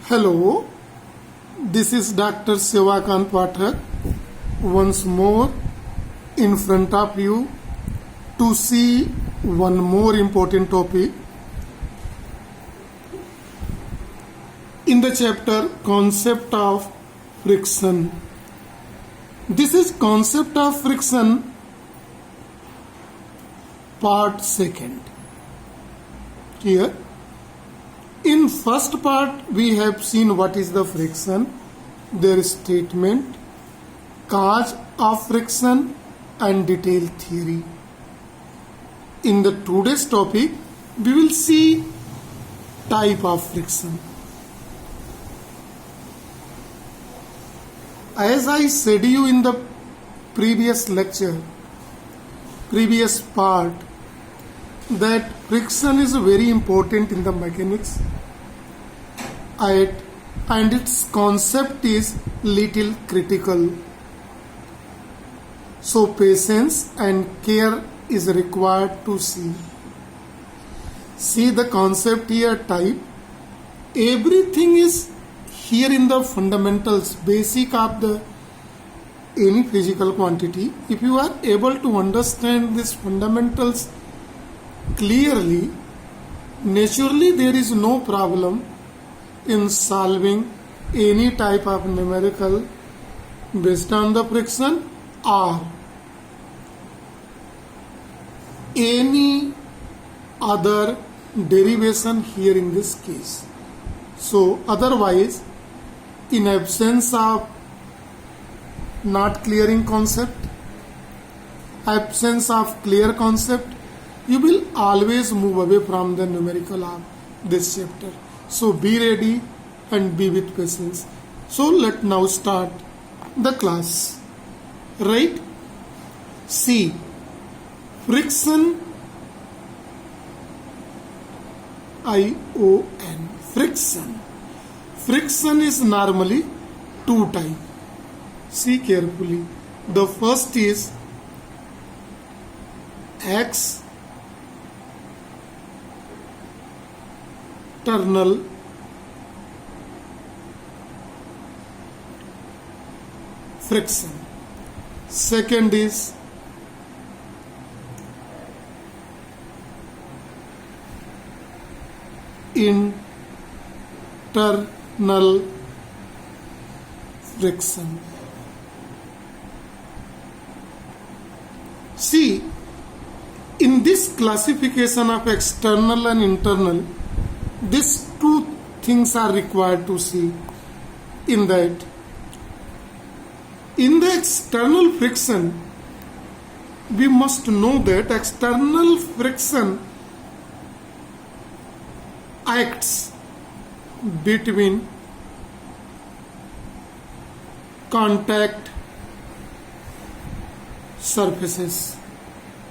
Hello, this is Dr. Sivakant Pathak once more in front of you to see one more important topic in the chapter Concept of Friction. This is Concept of Friction part 2. Here in first part we have seen what is the friction, their statement, cause of friction and detailed theory. In the today's topic we will see type of friction. As I said you in the previous lecture, previous part, that friction is very important in the mechanics and its concept is little critical. So patience and care is required to see. See the concept here, type. Everything is here in the fundamentals, basic of the any physical quantity. If you are able to understand these fundamentals clearly, naturally there is no problem in solving any type of numerical based on the friction or any other derivation here in this case. So otherwise, in absence of not clearing concept, absence of clear concept, you will always move away from the numerical of this chapter. So be ready and be with patience. So let now start the class. Right? See, friction, I-O-N, friction. Friction is normally two types. See carefully. The first is external friction. Second is internal friction. See, in this classification of external and internal, these two things are required to see. In that, in the external friction, we must know that external friction acts between contact surfaces.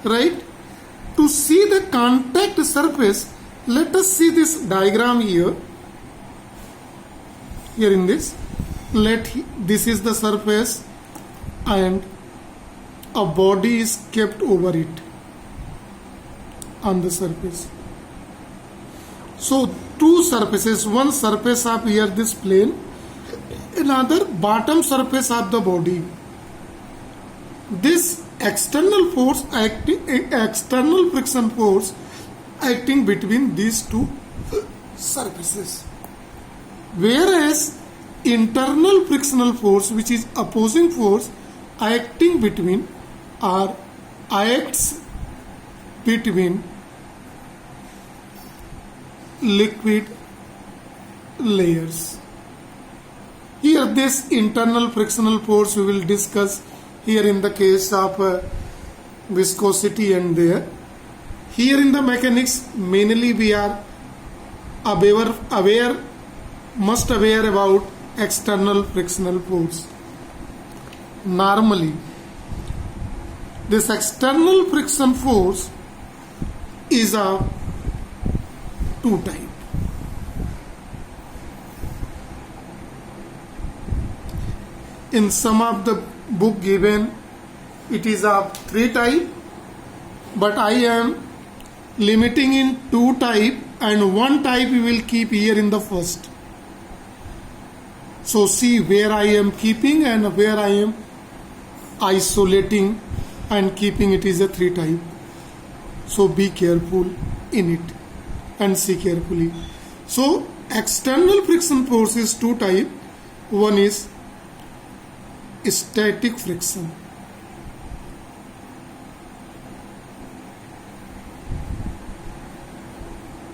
Right? To see the contact surface, let us see this diagram here. Here in this, this is the surface and a body is kept over it on the surface. So two surfaces, one surface of here this plane, another bottom surface of the body. This external force external friction force acting between these two surfaces, whereas internal frictional force, which is opposing force, acting between or acts between liquid layers. Here this internal frictional force we will discuss here in the case of viscosity and there. Here in the mechanics, mainly we are must aware about external frictional force. Normally, this external friction force is of two types. In some of the book given, it is of three types, but I am limiting in two type and one type we will keep here in the first. So see where I am keeping and where I am isolating and keeping it is a 3 type. So be careful in it and see carefully. So external friction force is 2 type. One is static friction.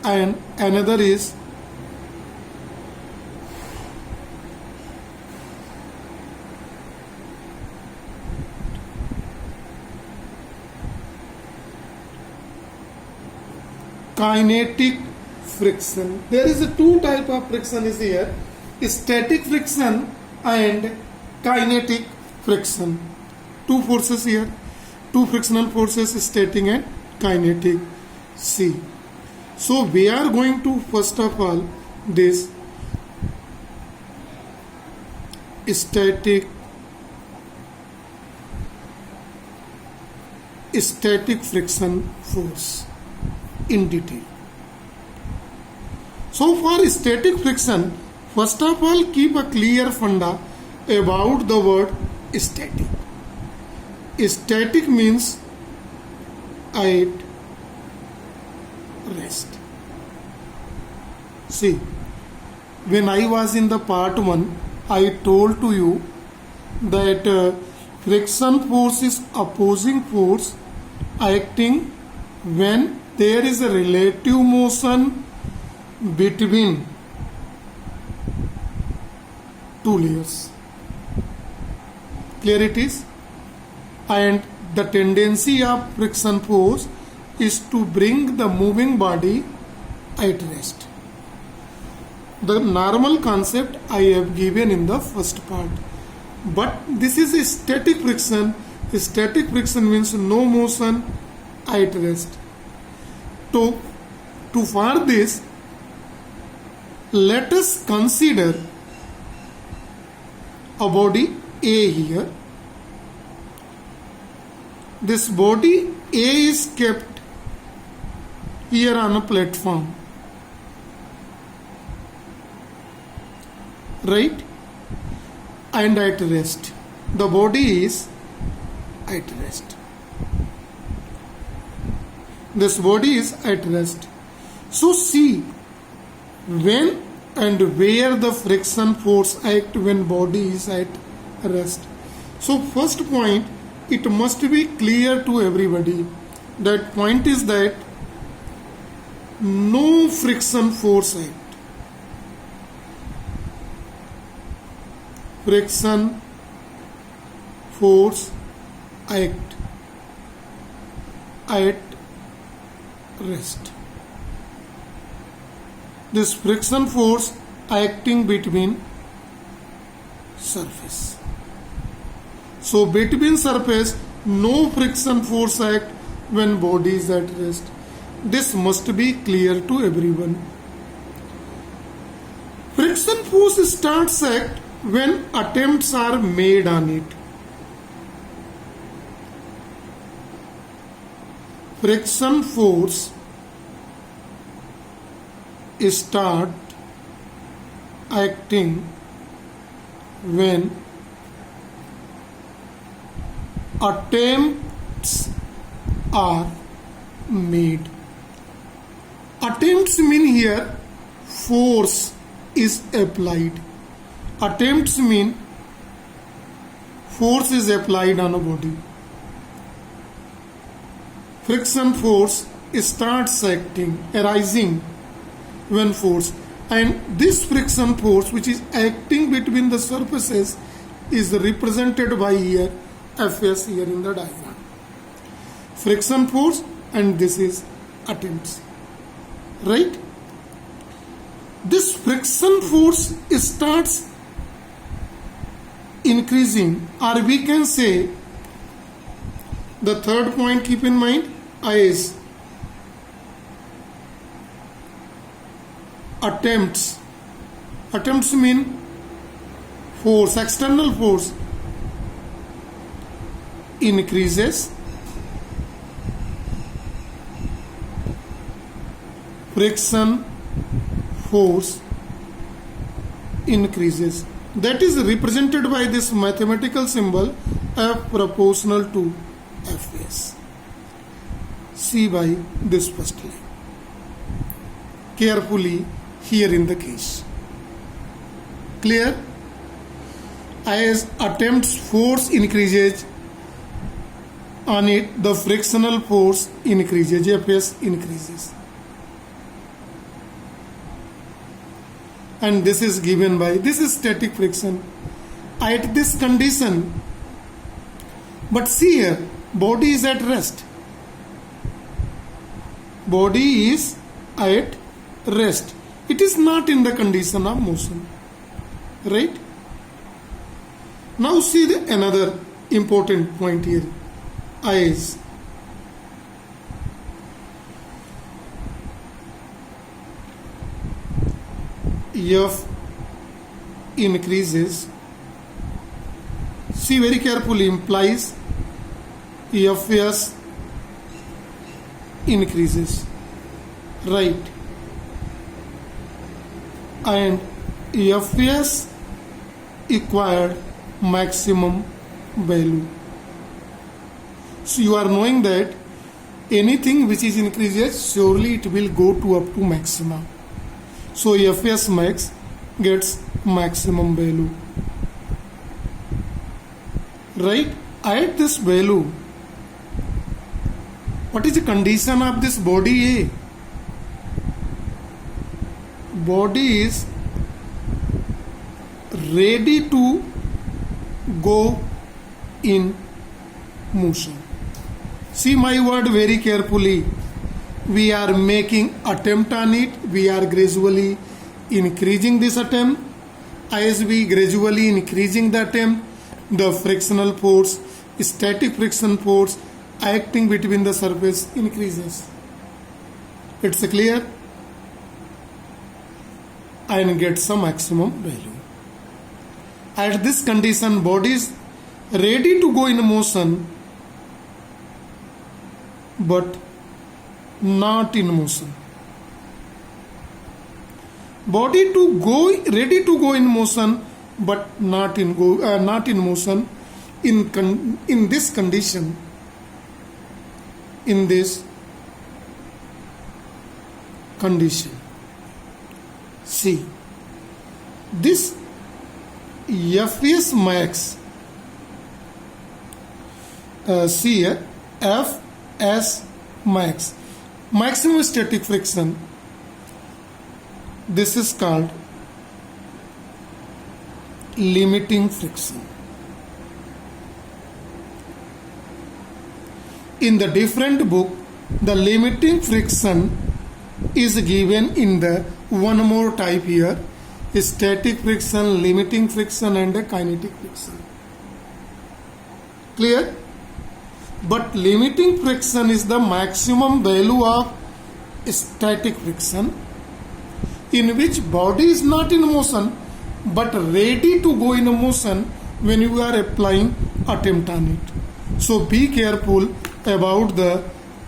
And another is kinetic friction. There is a 2 type of friction is here, static friction and kinetic friction. 2 forces here, 2 frictional forces, static and kinetic. See, so we are going to first of all this static friction force in detail. So for static friction, first of all keep a clear funda about the word static. Static means at rest. See, when I was in the part 1, I told to you that friction force is opposing force acting when there is a relative motion between 2 layers. Clear it is? And the tendency of friction force is to bring the moving body at rest. The normal concept I have given in the first part. But this is a static friction. Static friction means no motion at rest. So, for this, let us consider a body A here. This body A is kept here on a platform, right? And at rest. The body is at rest. This body is at rest. So see when and where the friction force act when body is at rest. So first point, it must be clear to everybody. That point is that no friction force act. Friction force act at rest. This friction force acting between surface. So between surface, no friction force act when body is at rest. This must be clear to everyone. Friction force starts act when attempts are made on it. Friction force start acting when attempts are made. Attempts mean here force is applied. Attempts mean force is applied on a body. Friction force starts acting, arising when force, and this friction force which is acting between the surfaces is represented by here Fs here in the diagram. Friction force and this is attempts, right? This friction force starts increasing, or we can say the third point keep in mind is attempts. Attempts mean force, external force increases, friction force increases. that is represented by this mathematical symbol F proportional to Fs. See by this first line. Carefully here in the case. Clear? As attempts force increases on it, the frictional force increases, Fs increases. And this is given by, this is static friction at this condition. But see here, body is at rest. Body is at rest. It is not in the condition of motion. Right? Now see another important point here. As F increases, see very carefully, implies Fs increases, right? And Fs acquired maximum value. So you are knowing that anything which is increases, surely it will go to up to maximum. So Fs max gets maximum value. Right? At this value, what is the condition of this body A? Body is ready to go in motion. See my word very carefully. We are making attempt on it. We are gradually increasing this attempt. As we gradually increasing the attempt, the frictional force, static friction force acting between the surface increases. It's clear? And get some maximum value. At this condition, body is ready to go in motion, but not in motion. Body to go, ready to go in motion, but not in motion. In this condition, in this condition, see this Fs max. See here, Fs max, maximum static friction. This is called limiting friction. In the different book, the limiting friction is given in the one more type here: static friction, limiting friction, and kinetic friction. Clear? But limiting friction is the maximum value of static friction, in which body is not in motion but ready to go in motion when you are applying attempt on it. So be careful about the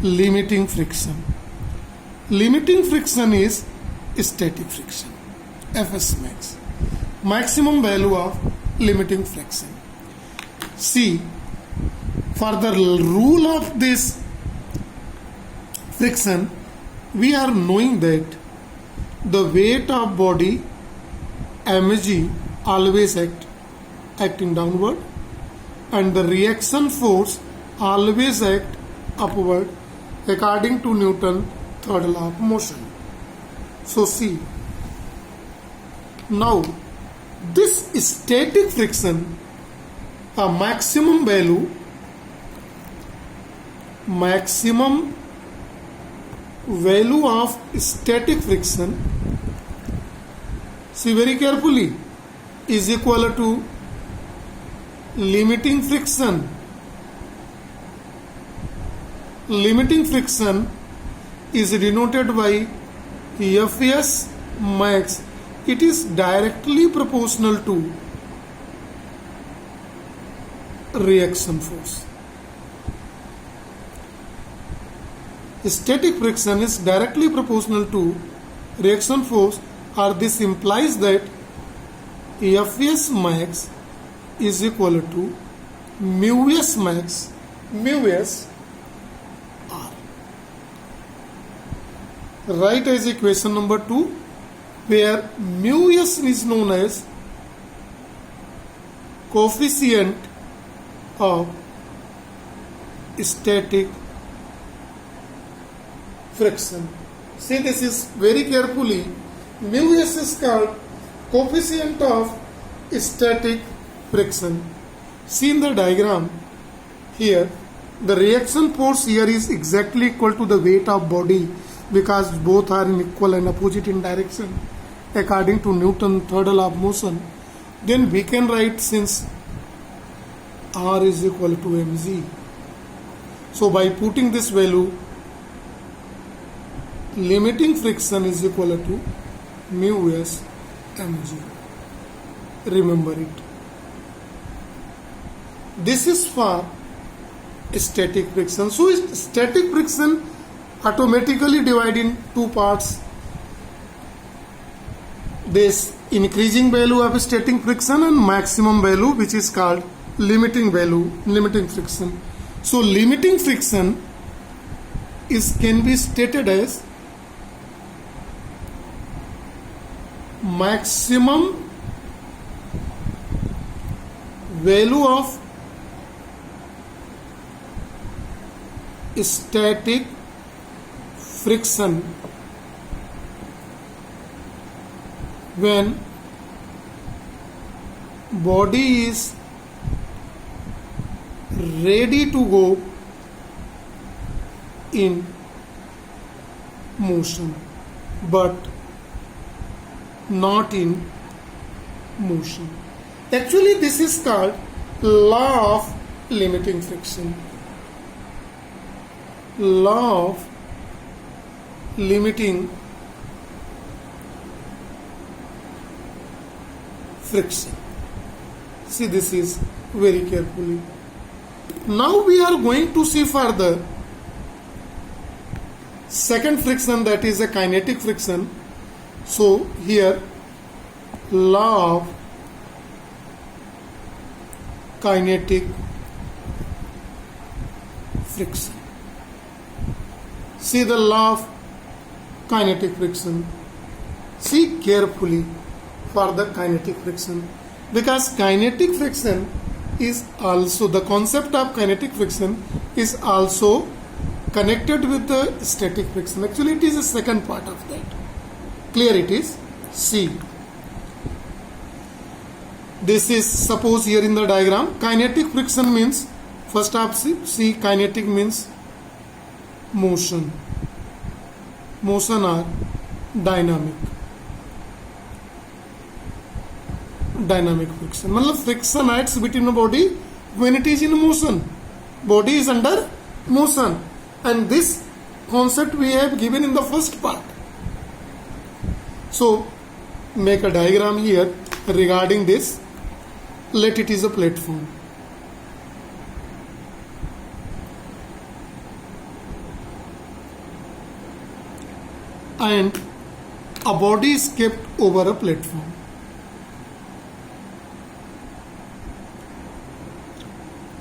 limiting friction. Limiting friction is static friction, Fs max, maximum value of limiting friction. See, for the rule of this friction, we are knowing that the weight of body mg always acting downward, and the reaction force always act upward according to Newton's third law of motion. So see, now this static friction, a maximum value of static friction, see very carefully, is equal to limiting friction. Limiting friction is denoted by Fs max. It is directly proportional to reaction force. Static friction is directly proportional to reaction force, or this implies that Fs max is equal to mu s max mu s r. Write as equation number 2, where mu s is known as coefficient of static friction. See, this is very carefully. Mu s is called coefficient of static friction. See in the diagram here, the reaction force here is exactly equal to the weight of body, because both are in equal and opposite in direction according to Newton's third law of motion. Then we can write, since R is equal to mg, so by putting this value, limiting friction is equal to mu s mg. Remember it. This is for static friction. So static friction automatically divided in two parts. This increasing value of static friction and maximum value, which is called limiting value, limiting friction. So limiting friction can be stated as maximum value of static friction when body is ready to go in motion but not in motion. Actually, this is called law of limiting friction. Law of limiting friction. See, this is very carefully. Now we are going to see further second friction, that is a kinetic friction. So here, law of kinetic friction. See the law of kinetic friction. See carefully for the kinetic friction, because kinetic friction is also, the concept of kinetic friction is also connected with the static friction. Actually, it is a second part of that. Clear it is? See. This is, suppose here in the diagram, kinetic friction means, first off, see kinetic means motion. Motion or dynamic. Dynamic friction. मतलब friction acts between a body when it is in motion. Body is under motion. And this concept we have given in the first part. So, make a diagram here regarding this. Let it is a platform. And a body is kept over a platform.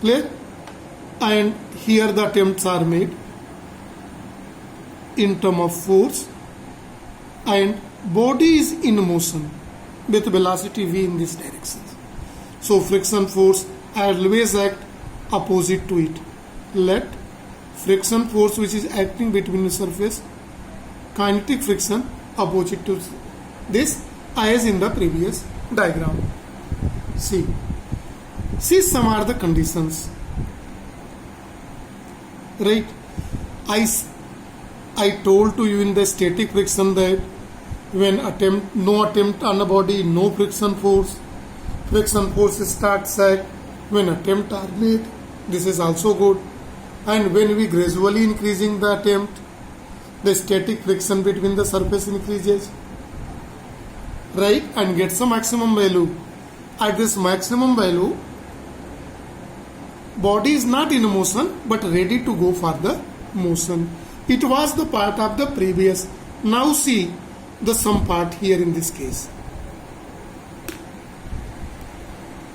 Clear? And here the attempts are made in terms of force, and body is in motion with velocity v in this direction. So friction force always act opposite to it. Let friction force which is acting between the surface, kinetic friction opposite to this, as in the previous diagram. See some are the conditions, right? I told to you in the static friction that when no attempt on a body, no friction force starts at when attempt are made. This is also good. And when we gradually increasing the attempt, the static friction between the surface increases, right, and gets a maximum value. At this maximum value, body is not in motion but ready to go for the motion. It was the part of the previous. Now see the some part here in this case.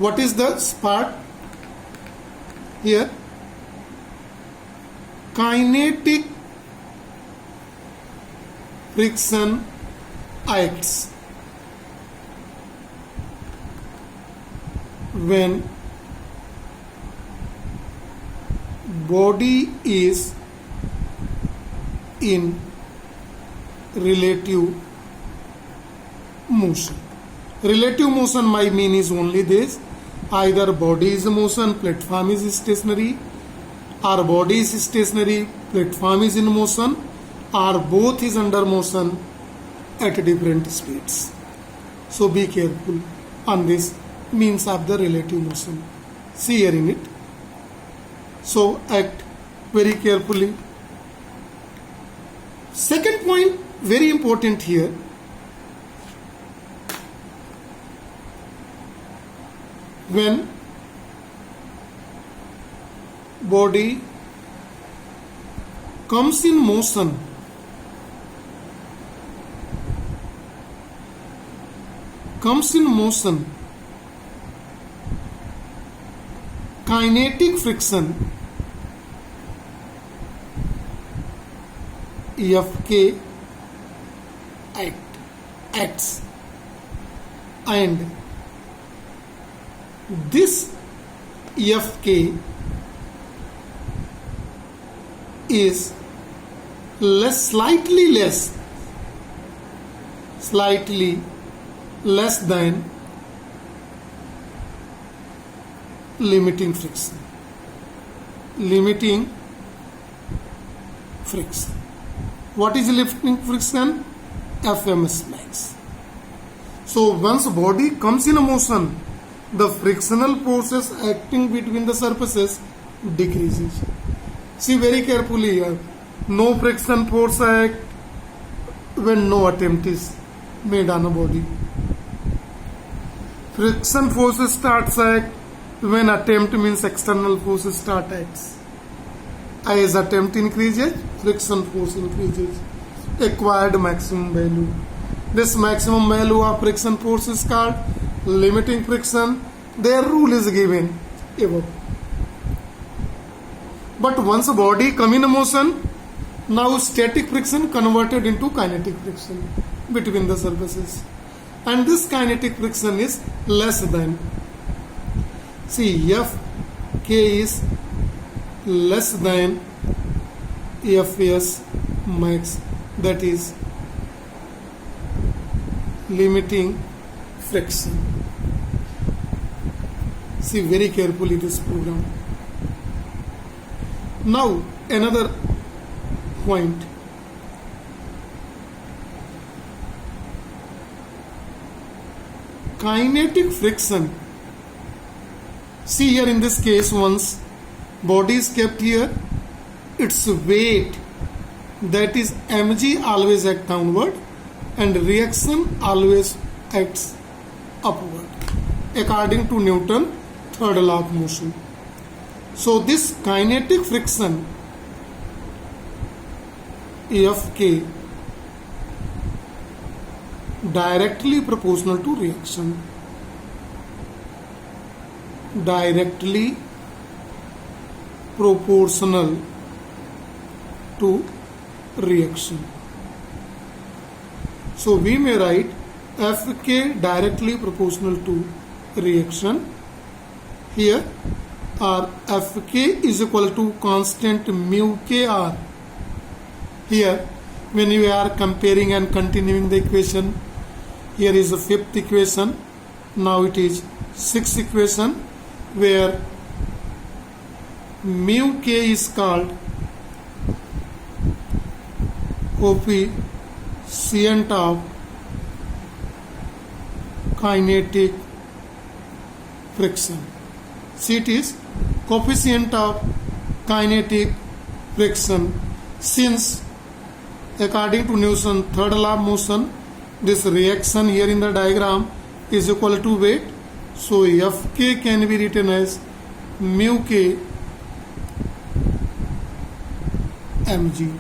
What is the spark here? Kinetic friction acts when body is in relative motion. Relative motion my mean is only this: either body is in motion, platform is stationary, or body is stationary, platform is in motion, or both is under motion at different speeds. So be careful on this means of the relative motion. See here in it. So act very carefully. Second point, very important here. When body comes in motion, kinetic friction Fk acts, and this Fk is slightly less than limiting friction. What is limiting friction? Fms max. So once body comes in a motion, the frictional forces acting between the surfaces decreases. See very carefully here. No friction force act when no attempt is made on a body. Friction forces starts act when attempt means external forces start acts. As attempt increases, friction force increases. Acquired maximum value. This maximum value of friction force is called limiting friction. Their rule is given above. But once a body come in motion, now static friction converted into kinetic friction between the surfaces, and this kinetic friction is less than. See, Fk is less than Fs max, that is limiting friction. See very carefully this program. Now another point. Kinetic friction. See here in this case, once body is kept here, its weight, that is mg, always act downward, and reaction always acts upward according to Newton third law of motion. So this kinetic friction Fk directly proportional to reaction. Directly proportional to reaction. So we may write Fk directly proportional to reaction here, or Fk is equal to constant mu kr. Here when you are comparing and continuing the equation, here is the fifth equation, now it is sixth equation, where mu k is called coefficient of kinetic friction. See, it is coefficient of kinetic friction, since according to Newton's third law of motion, this reaction here in the diagram is equal to weight. So Fk can be written as mu k mg.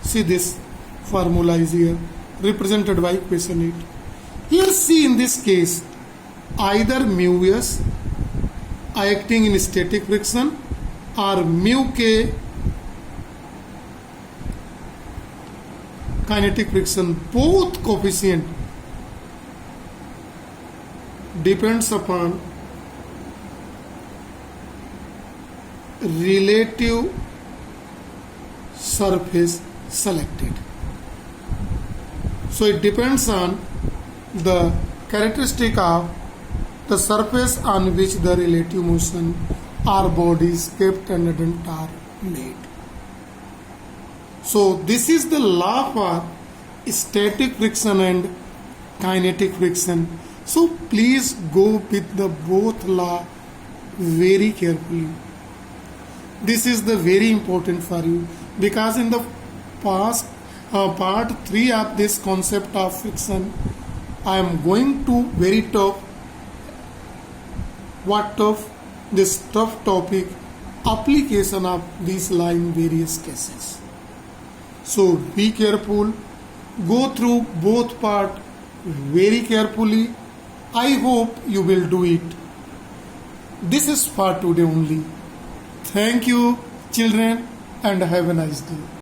See, this formula is here represented by equation 8. Here see, in this case either mu s acting in static friction or mu k kinetic friction. Both coefficient depends upon relative surface selected. So it depends on the characteristic of the surface on which the relative motion or bodies kept and adherent are made. So this is the law for static friction and kinetic friction. So please go with the both law very carefully. This is the very important for you, because in the past part 3 of this concept of friction, I am going to very tough, this tough topic, application of this law in various cases. So be careful, go through both part very carefully. I hope you will do it. This is for today only. Thank you, children, and have a nice day.